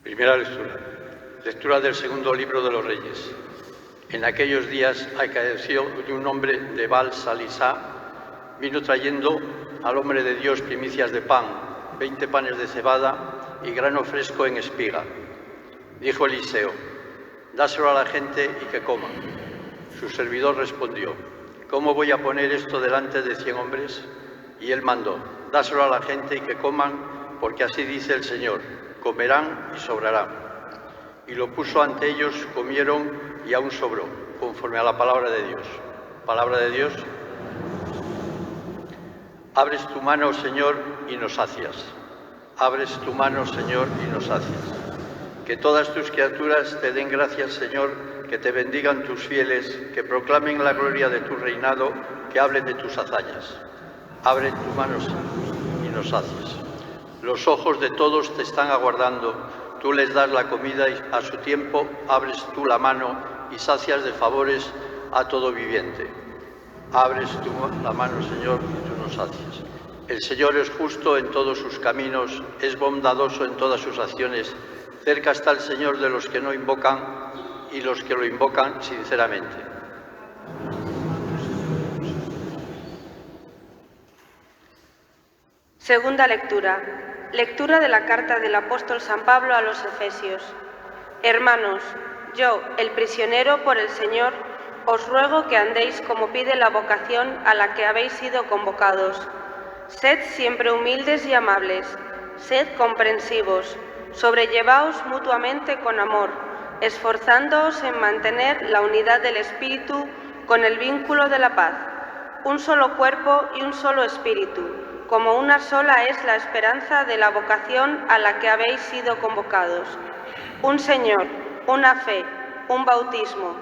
Primera lectura. Lectura del segundo libro de los Reyes. En aquellos días acaeció de un hombre de Baal-Salisá, vino trayendo al hombre de Dios primicias de pan, 20 panes de cebada y grano fresco en espiga. Dijo Eliseo: dáselo a la gente y que coma. Su servidor respondió: ¿cómo voy a poner esto delante de 100 hombres? Y él mandó: dáselo a la gente y que coman, porque así dice el Señor: comerán y sobrará. Y lo puso ante ellos, comieron y aún sobró, conforme a la palabra de Dios. Palabra de Dios. Abres tu mano, Señor, y nos sacias. Abres tu mano, Señor, y nos sacias. Que todas tus criaturas te den gracias, Señor, que te bendigan tus fieles, que proclamen la gloria de tu reinado, que hablen de tus hazañas. Abre tu mano y nos sacias. Los ojos de todos te están aguardando. Tú les das la comida y a su tiempo abres tú la mano y sacias de favores a todo viviente. Abres tú la mano, Señor, y tú nos sacias. El Señor es justo en todos sus caminos, es bondadoso en todas sus acciones. Cerca está el Señor de los que no invocan y los que lo invocan sinceramente. Segunda lectura. Lectura de la carta del apóstol San Pablo a los Efesios. Hermanos, yo, el prisionero por el Señor, os ruego que andéis como pide la vocación a la que habéis sido convocados. Sed siempre humildes y amables, sed comprensivos, sobrellevaos mutuamente con amor, esforzándoos en mantener la unidad del Espíritu con el vínculo de la paz. Un solo cuerpo y un solo espíritu, como una sola es la esperanza de la vocación a la que habéis sido convocados. Un Señor, una fe, un bautismo,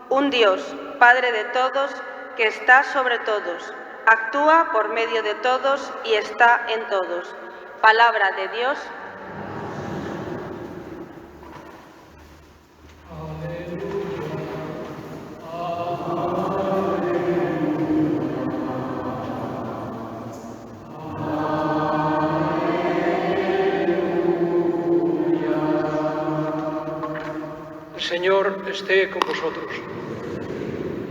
un Dios, Padre de todos, que está sobre todos, actúa por medio de todos y está en todos. Palabra de Dios. El Señor esté con vosotros.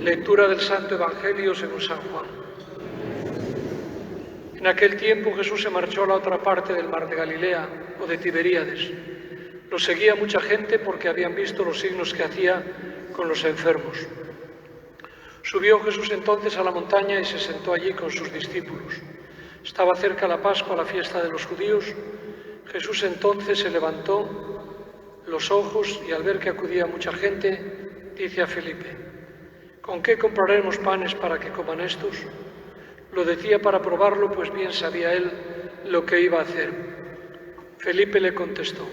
Lectura del Santo Evangelio según San Juan. En aquel tiempo Jesús se marchó a la otra parte del mar de Galilea o de Tiberíades. Lo seguía mucha gente porque habían visto los signos que hacía con los enfermos. Subió Jesús entonces a la montaña y se sentó allí con sus discípulos. Estaba cerca la Pascua, la fiesta de los judíos. Jesús entonces se levantó los ojos y al ver que acudía mucha gente, dice a Felipe: ¿con qué compraremos panes para que coman estos? Lo decía para probarlo, pues bien sabía él lo que iba a hacer. Felipe le contestó: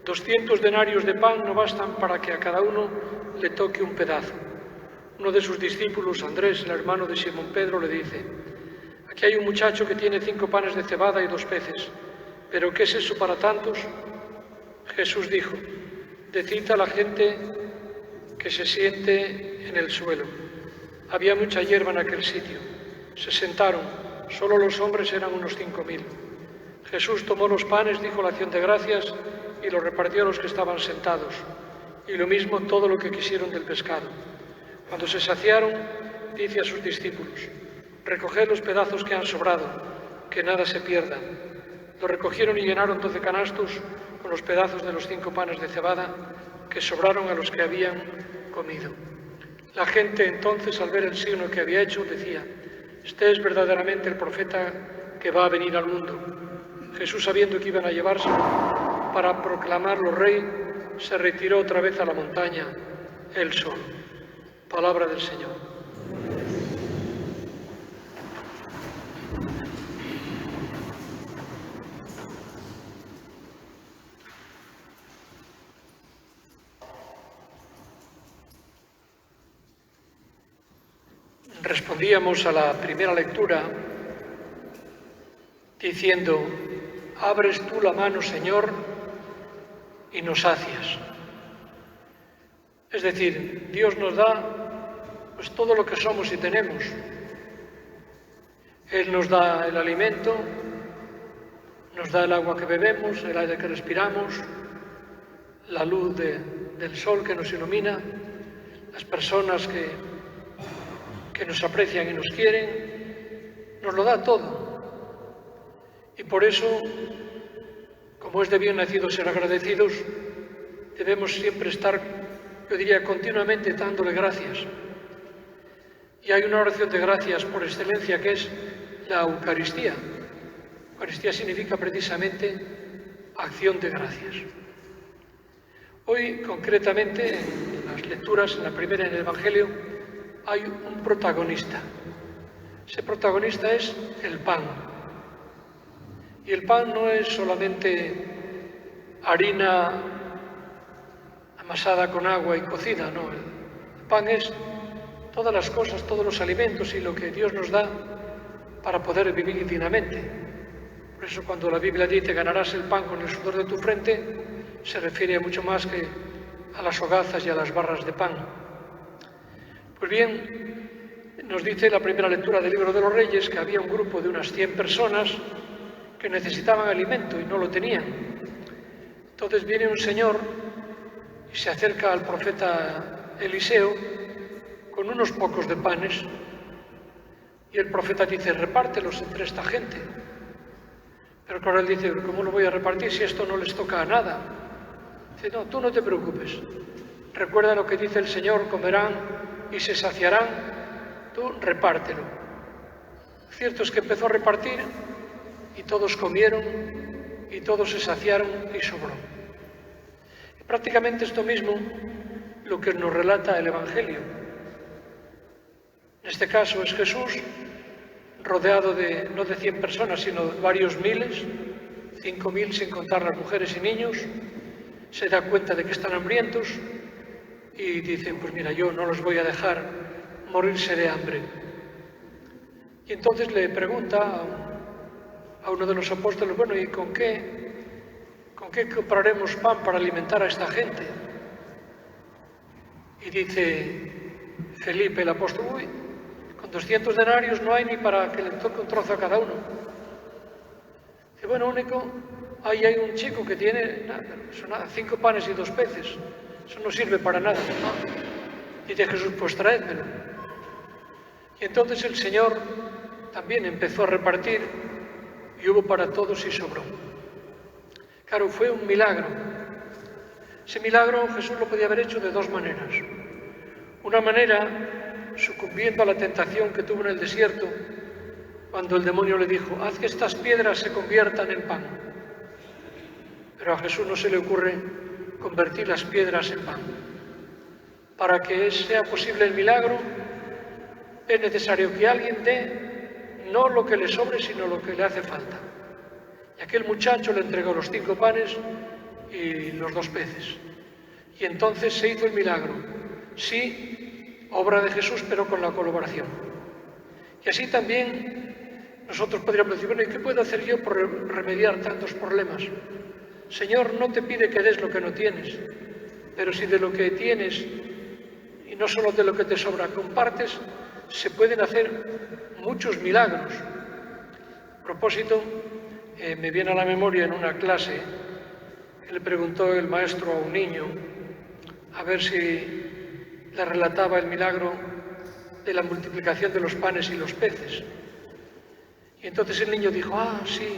200 denarios de pan no bastan para que a cada uno le toque un pedazo. Uno de sus discípulos, Andrés, el hermano de Simón Pedro, le dice: aquí hay un muchacho que tiene 5 panes de cebada y 2 peces, ¿pero qué es eso para tantos? Jesús dijo: decid a la gente que se siente en el suelo. Había mucha hierba en aquel sitio. Se sentaron, solo los hombres eran unos 5000. Jesús tomó los panes, dijo la acción de gracias y los repartió a los que estaban sentados, y lo mismo todo lo que quisieron del pescado. Cuando se saciaron, dice a sus discípulos: recoged los pedazos que han sobrado, que nada se pierda. Lo recogieron y llenaron 12 canastos con los pedazos de los 5 panes de cebada que sobraron a los que habían comido. La gente entonces, al ver el signo que había hecho, decía: este es verdaderamente el profeta que va a venir al mundo. Jesús, sabiendo que iban a llevárselo para proclamarlo rey, se retiró otra vez a la montaña, él solo. Palabra del Señor. Respondíamos a la primera lectura diciendo: abres tú la mano, Señor, y nos sacias. Es decir, Dios nos da pues todo lo que somos y tenemos. Él nos da el alimento, nos da el agua que bebemos, el aire que respiramos, la luz del sol que nos ilumina, las personas que nos aprecian y nos quieren, nos lo da todo. Y por eso, como es de bien nacido ser agradecidos, debemos siempre estar, yo diría, continuamente dándole gracias. Y hay una oración de gracias por excelencia que es la Eucaristía. Eucaristía significa precisamente acción de gracias. Hoy, concretamente, en las lecturas, en la primera en el Evangelio, hay un protagonista. Ese protagonista es el pan. Y el pan no es solamente harina amasada con agua y cocida, no. El pan es todas las cosas, todos los alimentos y lo que Dios nos da para poder vivir dignamente. Por eso cuando la Biblia dice ganarás el pan con el sudor de tu frente, se refiere mucho más que a las hogazas y a las barras de pan. Pues bien, nos dice la primera lectura del Libro de los Reyes que había un grupo de unas 100 personas que necesitaban alimento y no lo tenían. Entonces viene un señor y se acerca al profeta Eliseo con unos pocos de panes y el profeta dice, repártelos entre esta gente. Pero claro, él dice, ¿cómo lo voy a repartir si esto no les toca a nada? Dice, no, tú no te preocupes. Recuerda lo que dice el Señor, comerán y se saciarán, tú repártelo. Cierto es que empezó a repartir y todos comieron y todos se saciaron y sobró. Y prácticamente esto mismo lo que nos relata el Evangelio. En este caso es Jesús rodeado de, no de 100 personas, sino de varios miles, 5.000 sin contar las mujeres y niños, se da cuenta de que están hambrientos y dicen, pues mira, yo no los voy a dejar morirse de hambre. Y entonces le pregunta a uno de los apóstoles, bueno, ¿y con qué compraremos pan para alimentar a esta gente? Y dice Felipe, el apóstol, uy, con 200 denarios no hay ni para que le toque un trozo a cada uno. Dice, bueno, ahí hay un chico que tiene 5 panes y 2 peces. Eso no sirve para nada. ¿No? Dice Jesús, pues traédmelo. Y entonces el Señor también empezó a repartir y hubo para todos y sobró. Claro, fue un milagro. Ese milagro Jesús lo podía haber hecho de 2 maneras. Una manera, sucumbiendo a la tentación que tuvo en el desierto, cuando el demonio le dijo, haz que estas piedras se conviertan en pan. Pero a Jesús no se le ocurre convertir las piedras en pan. Para que sea posible el milagro, es necesario que alguien dé no lo que le sobre, sino lo que le hace falta. Y aquel muchacho le entregó los 5 panes y los 2 peces. Y entonces se hizo el milagro. Sí, obra de Jesús, pero con la colaboración. Y así también nosotros podríamos decir, bueno, ¿y qué puedo hacer yo por remediar tantos problemas? Señor, no te pide que des lo que no tienes, pero si de lo que tienes, y no solo de lo que te sobra, compartes, se pueden hacer muchos milagros. A propósito, me viene a la memoria en una clase que le preguntó el maestro a un niño a ver si le relataba el milagro de la multiplicación de los panes y los peces. Y entonces el niño dijo, sí,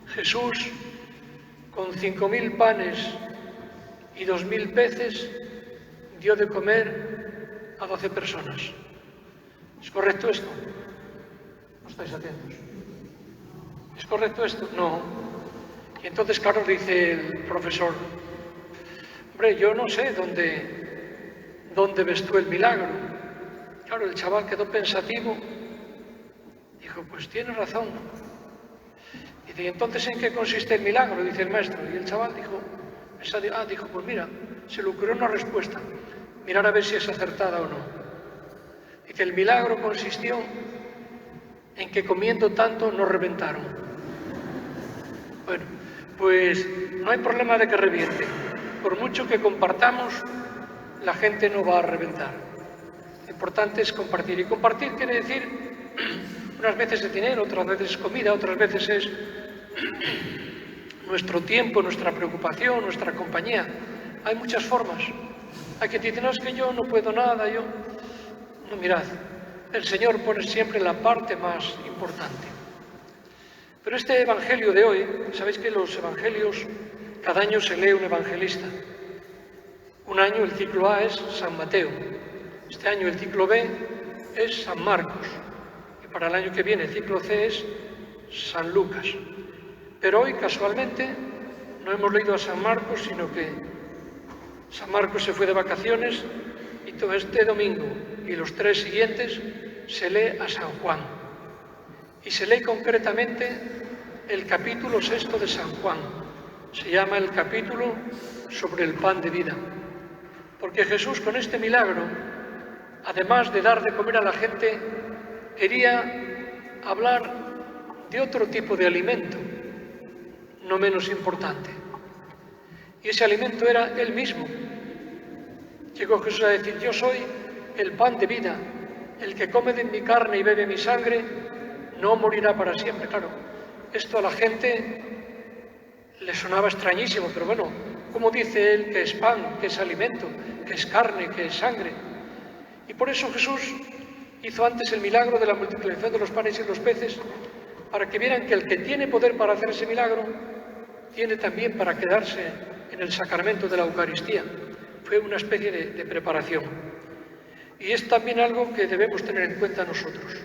Jesús con 5.000 panes y 2.000 peces dio de comer a 12 personas. ¿Es correcto esto? No estáis atentos. ¿Es correcto esto? No. Y entonces, claro, dice el profesor, hombre, yo no sé dónde ves tú el milagro. Claro, el chaval quedó pensativo. Dijo, pues tienes razón. Dice, ¿y entonces en qué consiste el milagro? Dice el maestro. Y el chaval dijo, pues mira, se le ocurrió una respuesta. Mirar a ver si es acertada o no. Dice, el milagro consistió en que comiendo tanto no reventaron. Bueno, pues no hay problema de que reviente. Por mucho que compartamos, la gente no va a reventar. Lo importante es compartir. Y compartir quiere decir, unas veces es dinero, otras veces es comida, otras veces es nuestro tiempo, nuestra preocupación, nuestra compañía. hay muchas formas. Hay que decir, no, es que yo no puedo nada, yo... No, mirad, el Señor pone siempre la parte más importante. Pero este evangelio de hoy, sabéis que los evangelios, cada año se lee un evangelista. Un año el ciclo A es San Mateo, este año el ciclo B es San Marcos, y para el año que viene el ciclo C es San Lucas. Pero hoy, casualmente, no hemos leído a San Marcos, sino que San Marcos se fue de vacaciones y todo este domingo y los 3 siguientes se lee a San Juan. Y se lee concretamente el capítulo 6 de San Juan. Se llama el capítulo sobre el pan de vida. Porque Jesús, con este milagro, además de dar de comer a la gente, quería hablar de otro tipo de alimento, no menos importante. Y ese alimento era Él mismo. Llegó Jesús a decir, yo soy el pan de vida, el que come de mi carne y bebe mi sangre, no morirá para siempre. Claro, esto a la gente le sonaba extrañísimo, pero bueno, ¿cómo dice Él que es pan, que es alimento, que es carne, que es sangre? Y por eso Jesús hizo antes el milagro de la multiplicación de los panes y los peces, para que vieran que el que tiene poder para hacer ese milagro, tiene también para quedarse en el sacramento de la Eucaristía. Fue una especie de preparación. Y es también algo que debemos tener en cuenta nosotros.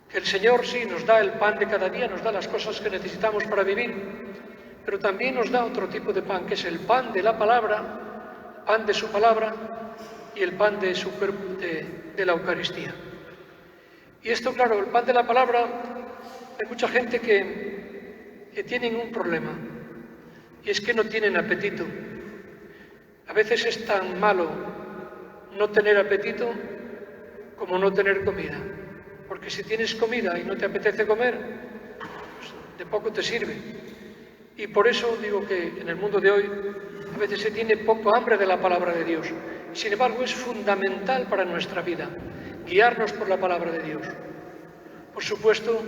Que el Señor sí nos da el pan de cada día, nos da las cosas que necesitamos para vivir, pero también nos da otro tipo de pan, que es el pan de la palabra, pan de su palabra y el pan de su cuerpo, de la Eucaristía. Y esto, claro, el pan de la palabra, hay mucha gente que tienen un problema, y es que no tienen apetito. A veces es tan malo no tener apetito como no tener comida, porque si tienes comida y no te apetece comer, pues de poco te sirve. Y por eso digo que en el mundo de hoy a veces se tiene poco hambre de la palabra de Dios. Sin embargo, es fundamental para nuestra vida guiarnos por la palabra de Dios. Por supuesto,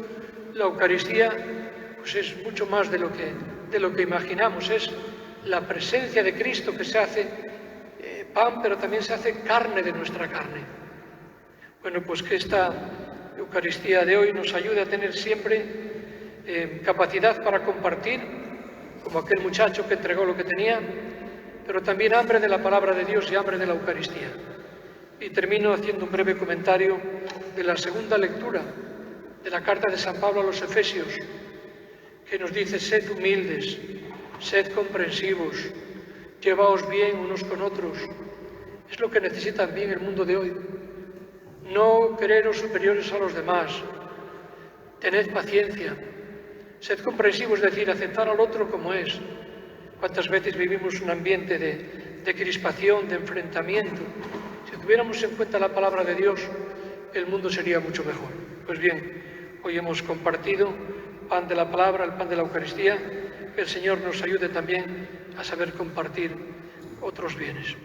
la Eucaristía pues es mucho más de lo que imaginamos. Es la presencia de Cristo que se hace pan, pero también se hace carne de nuestra carne. Bueno, pues que esta Eucaristía de hoy nos ayude a tener siempre capacidad para compartir, como aquel muchacho que entregó lo que tenía, pero también hambre de la palabra de Dios y hambre de la Eucaristía. Y termino haciendo un breve comentario de la segunda lectura de la carta de San Pablo a los Efesios, que nos dice, sed humildes, sed comprensivos, llevaos bien unos con otros. Es lo que necesita también el mundo de hoy. No creeros superiores a los demás, tened paciencia, sed comprensivos, es decir, aceptar al otro como es. ¿Cuántas veces vivimos un ambiente de crispación, de enfrentamiento? Si tuviéramos en cuenta la palabra de Dios, el mundo sería mucho mejor. Pues bien, hoy hemos compartido pan de la palabra, el pan de la Eucaristía. Que el Señor nos ayude también a saber compartir otros bienes.